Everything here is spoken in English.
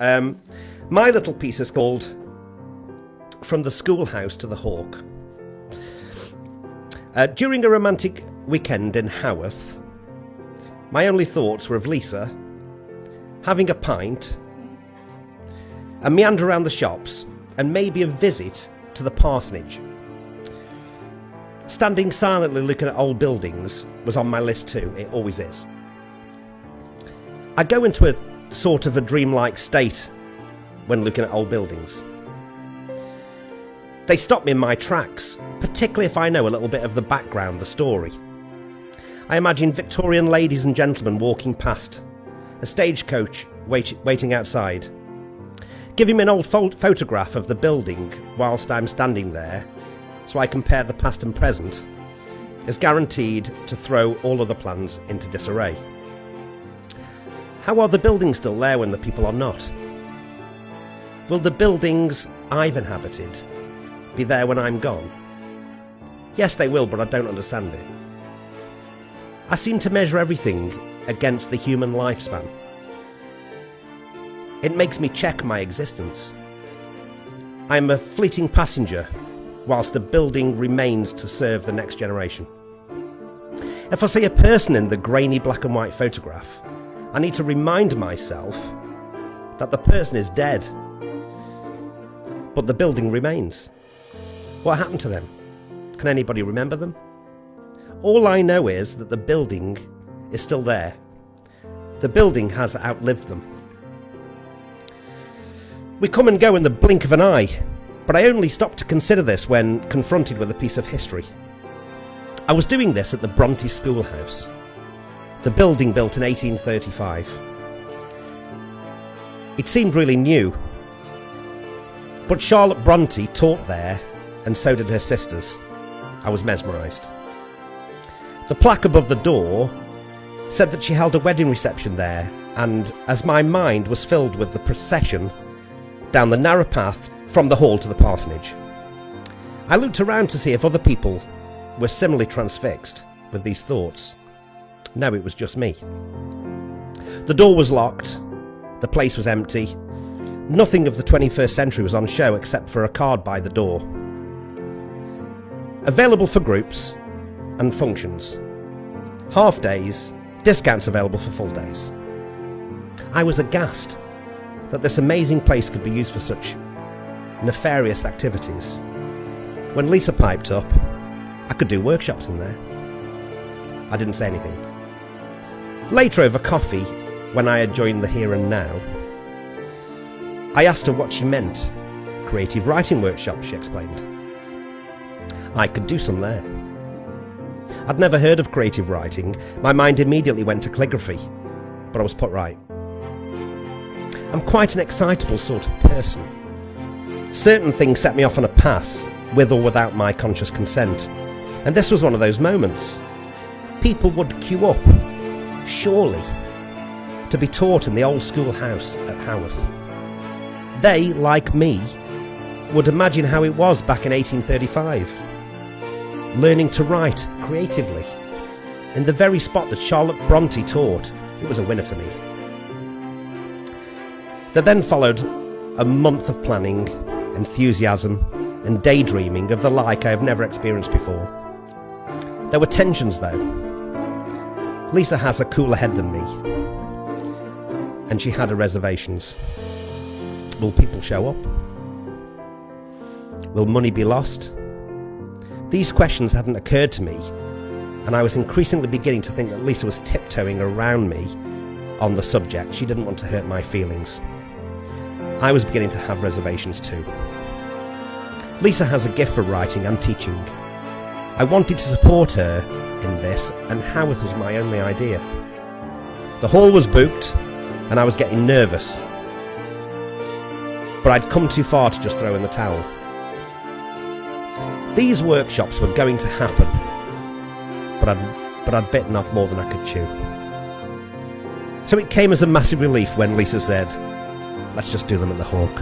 My little piece is called From the Schoolhouse to the Hawk. During a romantic weekend in Haworth, my only thoughts were of Lisa, having a pint, a meander around the shops, and maybe a visit to the parsonage. Standing silently looking at old buildings was on my list too, it always is. I go into a sort of a dreamlike state when looking at old buildings. They stop me in my tracks, particularly if I know a little bit of the background, the story. I imagine Victorian ladies and gentlemen walking past, a stagecoach waiting outside. Giving me an old photograph of the building whilst I'm standing there, so I compare the past and present, is guaranteed to throw all other plans into disarray. How are the buildings still there when the people are not? Will the buildings I've inhabited be there when I'm gone? Yes, they will, but I don't understand it. I seem to measure everything against the human lifespan. It makes me check my existence. I am a fleeting passenger whilst the building remains to serve the next generation. If I see a person in the grainy black and white photograph, I need to remind myself that the person is dead, but the building remains. What happened to them? Can anybody remember them? All I know is that the building is still there. The building has outlived them. We come and go in the blink of an eye, but I only stopped to consider this when confronted with a piece of history. I was doing this at the Bronte Schoolhouse, the building built in 1835. It seemed really new, but Charlotte Bronte taught there, and so did her sisters. I was mesmerised. The plaque above the door said that she held a wedding reception there, and as my mind was filled with the procession down the narrow path from the hall to the parsonage, I looked around to see if other people were similarly transfixed with these thoughts. No, it was just me. The door was locked, the place was empty, nothing of the 21st century was on show except for a card by the door. Available for groups and functions. Half days, discounts available for full days. I was aghast that this amazing place could be used for such nefarious activities. When Lisa piped up, I could do workshops in there. I didn't say anything. Later, over coffee, when I had joined the Here and Now, I asked her what she meant. Creative writing workshop, she explained. I could do some there. I'd never heard of creative writing. My mind immediately went to calligraphy, but I was put right. I'm quite an excitable sort of person. Certain things set me off on a path, with or without my conscious consent, and this was one of those moments. People would queue up, surely, to be taught in the old schoolhouse at Haworth. They, like me, would imagine how it was back in 1835, learning to write creatively in the very spot that Charlotte Bronte taught. It was a winner to me. There then followed a month of planning, enthusiasm, and daydreaming of the like I have never experienced before. There were tensions though. Lisa has a cooler head than me, and she had her reservations. Will people show up? Will money be lost? These questions hadn't occurred to me, and I was increasingly beginning to think that Lisa was tiptoeing around me on the subject. She didn't want to hurt my feelings. I was beginning to have reservations too. Lisa has a gift for writing and teaching. I wanted to support her in this, and Haworth was my only idea. The hall was booked, and I was getting nervous. But I'd come too far to just throw in the towel. These workshops were going to happen, but I'd bitten off more than I could chew. So it came as a massive relief when Lisa said, "Let's just do them at the Hawk."